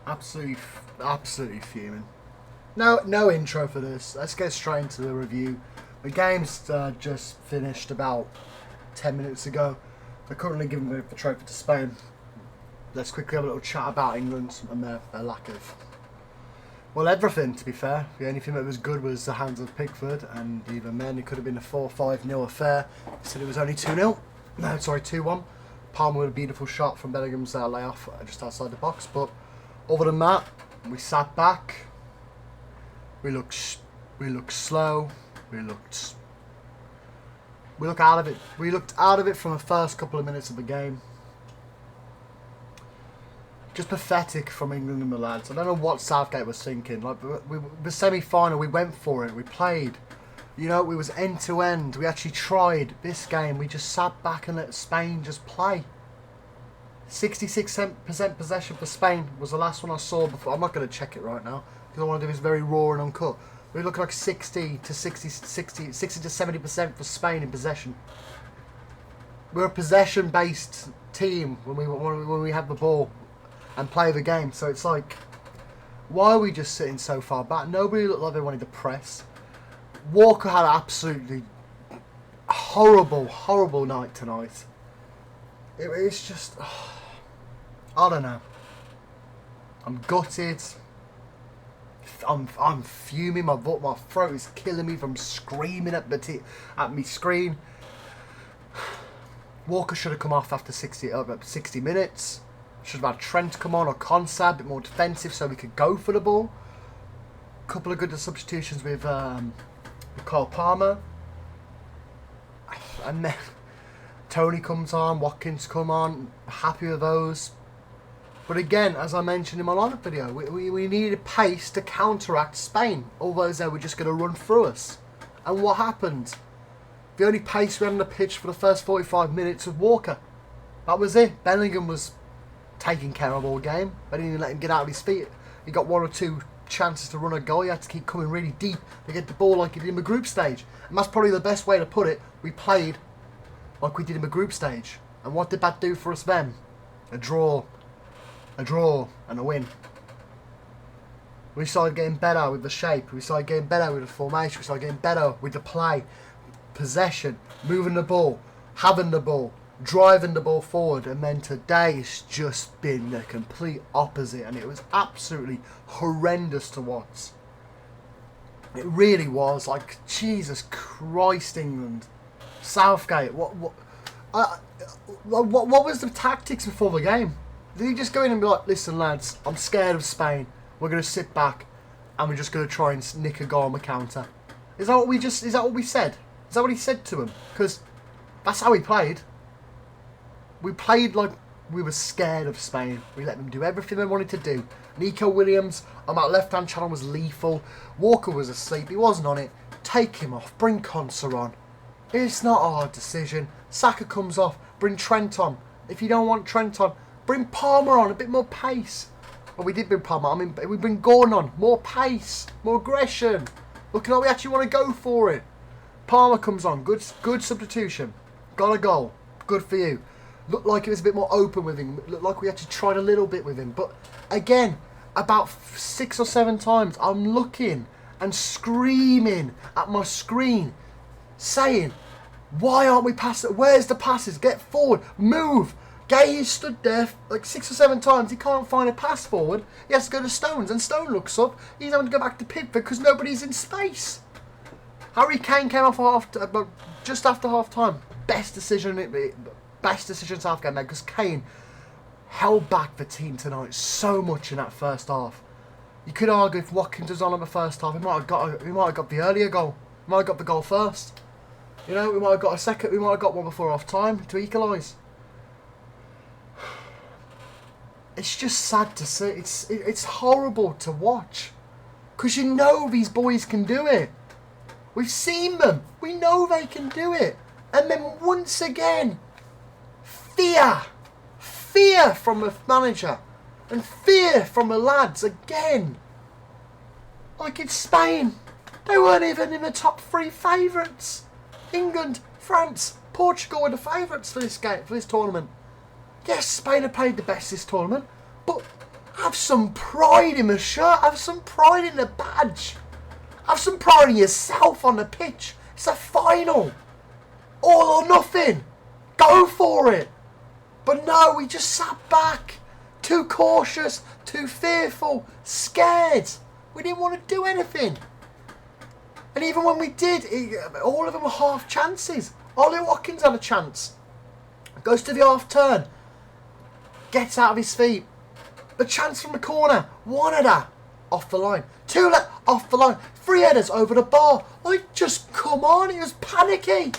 Absolutely fuming. No intro for this. Let's get straight into the review. The game's just finished about 10 minutes ago. They're currently giving the trophy to Spain. Let's quickly have a little chat about England and their lack of... Well, everything, to be fair. The only thing that was good was the hands of Pickford, and even then it could have been a 4-5-0 affair. They said it was only 2-0. No, sorry, 2-1. Palmer with a beautiful shot from Bellingham's layoff just outside the box. But other than that, we sat back. We looked slow. We looked out of it. We looked out of it from the first couple of minutes of the game. Just pathetic from England and the lads. I don't know what Southgate was thinking. Like the semi-final, we went for it. We played. You know, we was end to end. We actually tried. This game, we just sat back and let Spain just play. 66% possession for Spain was the last one I saw before. I'm not going to check it right now because I want to do this very raw and uncut. We're looking like 60 to 70% for Spain in possession. We're a possession-based team when we have the ball and play the game. So it's like, why are we just sitting so far back? Nobody looked like they wanted to press. Walker had an absolutely horrible night tonight. It's just, I don't know. I'm gutted. I'm fuming. My throat is killing me from screaming at me screen. Walker should have come off after 60 minutes. Should have had Trent come on or Konsa, a bit more defensive so we could go for the ball. Couple of good substitutions with Cole Palmer. And then Tony comes on, Watkins come on. Happy with those. But again, as I mentioned in my lineup video, we needed pace to counteract Spain. Otherwise they were just going to run through us. And what happened? The only pace we had on the pitch for the first 45 minutes was Walker. That was it. Bellingham was taking care of all game. They didn't even let him get out of his feet. He got one or two chances to run a goal. He had to keep coming really deep to get the ball like he did in the group stage. And that's probably the best way to put it. We played like we did in the group stage. And what did that do for us then? A draw and a win. We started getting better with the shape. We started getting better with the formation. We started getting better with the play. Possession, moving the ball, having the ball, driving the ball forward. And then today it's just been the complete opposite. And it was absolutely horrendous to watch. It really was. Like, Jesus Christ, England. Southgate, what was the tactics before the game? Did he just go in and be like, listen lads, I'm scared of Spain. We're going to sit back and we're just going to try and nick a goal on the counter. Is that what we said? Is that what he said to him? Because that's how he played. We played like we were scared of Spain. We let them do everything they wanted to do. Nico Williams on that left-hand channel was lethal. Walker was asleep. He wasn't on it. Take him off. Bring Konsa on. It's not a hard decision. Saka comes off. Bring Trent on. If you don't want Trent on, bring Palmer on. A bit more pace. Well, we did bring Palmer. I mean, we bring Gordon on. More pace. More aggression. Looking like we actually want to go for it. Palmer comes on. Good substitution. Got a goal. Good for you. Looked like it was a bit more open with him. Looked like we actually tried a little bit with him. But again, about 6 or 7 times, I'm looking and screaming at my screen, saying, why aren't we passing? Where's the passes? Get forward. Move. Gay is stood there like 6 or 7 times. He can't find a pass forward. He has to go to Stones. And Stone looks up. He's having to go back to Pickford because nobody's in space. Harry Kane came off just after half time. Best decision Southgate made, because Kane held back the team tonight so much in that first half. You could argue if Watkins was on in the first half, he might have got the earlier goal. He might have got the goal first. You know, we might have got a second. We might have got one before half time to equalise. It's just sad to see. It's horrible to watch, because you know these boys can do it. We've seen them. We know they can do it. And then once again, fear from the manager and fear from the lads again. Like it's Spain. They weren't even in the top 3 favourites. England, France, Portugal were the favourites for this tournament. Yes, Spain have played the best this tournament, but Have some pride in the shirt. Have some pride in the badge. Have some pride in yourself on the pitch. It's a final. All or nothing. Go for it. But no, we just sat back. Too cautious, too fearful, scared. We didn't want to do anything. And even when we did, all of them were half chances. Ollie Watkins had a chance. Goes to the half turn. Gets out of his feet. The chance from the corner. One header off the line. Two off the line. Three headers over the bar. Like, just come on. It was panicky.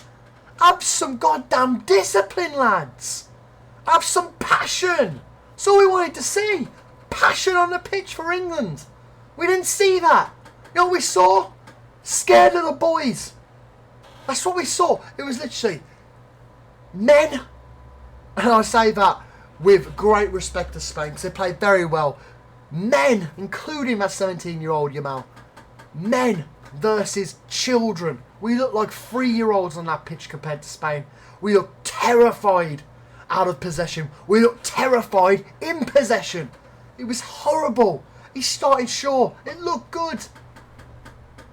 Have some goddamn discipline, lads. Have some passion. That's all we wanted to see. Passion on the pitch for England. We didn't see that. You know what we saw? Scared little boys. That's what we saw. It was literally men. And I say that with great respect to Spain because they played very well. Men, including that 17-year-old Yamal. Men versus children. We look like 3-year-olds on that pitch compared to Spain. We look terrified out of possession. We look terrified in possession. It was horrible. He started Shaw. It looked good.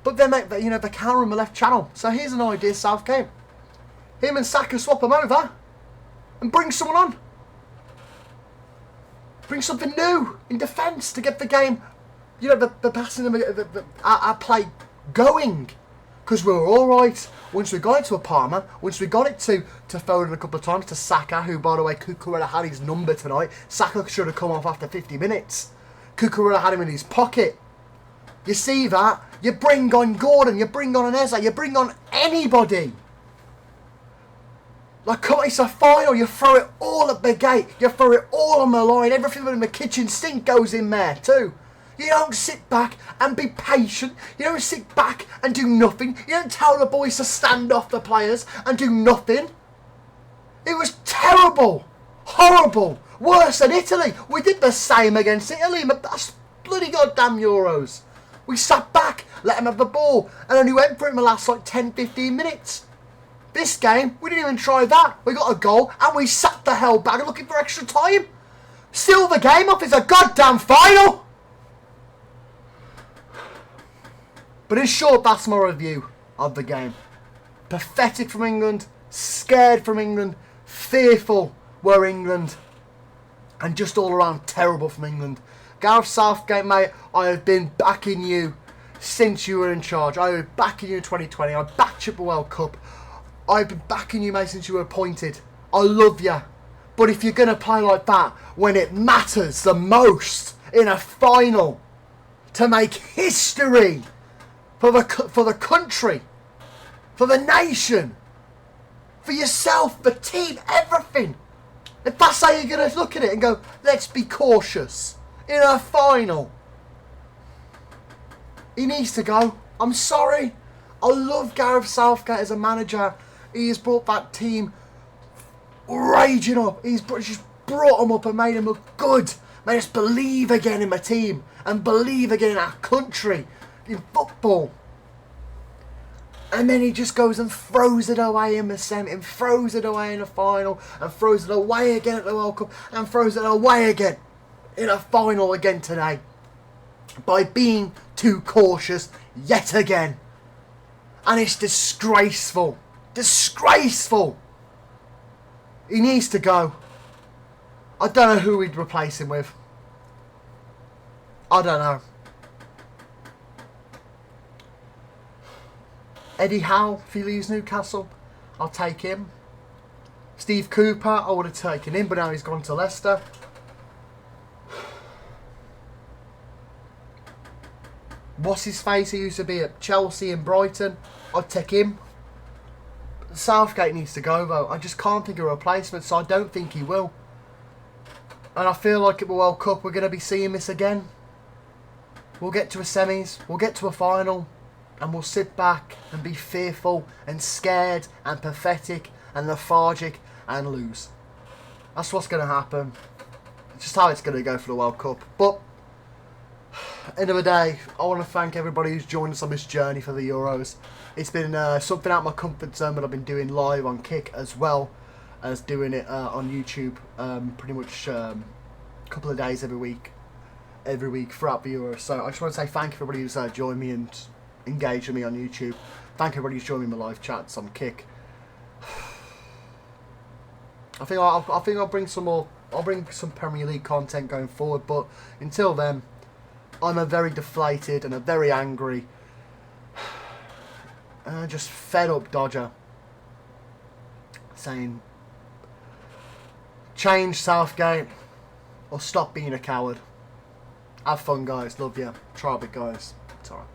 But then, you know, the counter on the left channel. So here's an idea, Southgate. Him and Saka swap them over and bring someone on. Bring something new in defence to get the game, you know, the passing, our play going. Because we were all right. Once we got it to a Palmer, once we got it to Foden a couple of times, to Saka, who, by the way, Cucurella had his number tonight. Saka should have come off after 50 minutes. Cucurella had him in his pocket. You see that? You bring on Gordon, you bring on an Eze, you bring on anybody. Like, come on, it's a final. You throw it all at the gate. You throw it all on the line. Everything in the kitchen sink goes in there too. You don't sit back and be patient. You don't sit back and do nothing. You don't tell the boys to stand off the players and do nothing. It was terrible. Horrible. Worse than Italy. We did the same against Italy. That's bloody goddamn Euros. We sat back, let them have the ball, and only went for it in the last like 10-15 minutes. This game, we didn't even try that. We got a goal and we sat the hell back looking for extra time. Still the game off. It's a goddamn final. But in short, that's my review of the game. Pathetic from England, scared from England, fearful were England, and just all around terrible from England. Gareth Southgate, mate, I have been backing you since you were in charge. I was backing you in 2020. I backed you at the World Cup. I've been backing you, mate, since you were appointed. I love you. But if you're going to play like that when it matters the most in a final to make history for the country, for the nation, for yourself, the team, everything. If that's how you're going to look at it and go, let's be cautious in a final. He needs to go. I'm sorry. I love Gareth Southgate as a manager. He has brought that team raging up. He's just brought them up and made them look good. Made us believe again in my team and believe again in our country, in football. And then he just goes and throws it away in the semi, and throws it away in the final, and throws it away again at the World Cup, and throws it away again in a final again today. By being too cautious yet again. And it's disgraceful. Disgraceful. He needs to go. I don't know who we'd replace him with. I don't know. Eddie Howe, if he leaves Newcastle, I'll take him. Steve Cooper, I would have taken him, but now he's gone to Leicester. What's his face? He used to be at Chelsea and Brighton. I'd take him. Southgate needs to go though. I just can't think of a replacement, so I don't think he will. And I feel like at the World Cup we're going to be seeing this again. We'll get to a semis, we'll get to a final, and we'll sit back and be fearful and scared and pathetic and lethargic and lose. That's what's going to happen. It's just how it's going to go for the World Cup. But end of the day, I want to thank everybody who's joined us on this journey for the Euros. It's been something out of my comfort zone that I've been doing live on Kick as well as doing it on YouTube pretty much a couple of days every week. every week throughout the Euros. So I just want to say thank you for everybody who's joined me and engaged with me on YouTube. Thank you everybody who's joined me in my live chats on Kick. I think I'll bring some more. I'll bring some Premier League content going forward. But until then, I'm a very deflated and a very angry, just fed up Dodger. Saying, change Southgate or stop being a coward. Have fun, guys. Love you. Try a bit, guys. It's alright.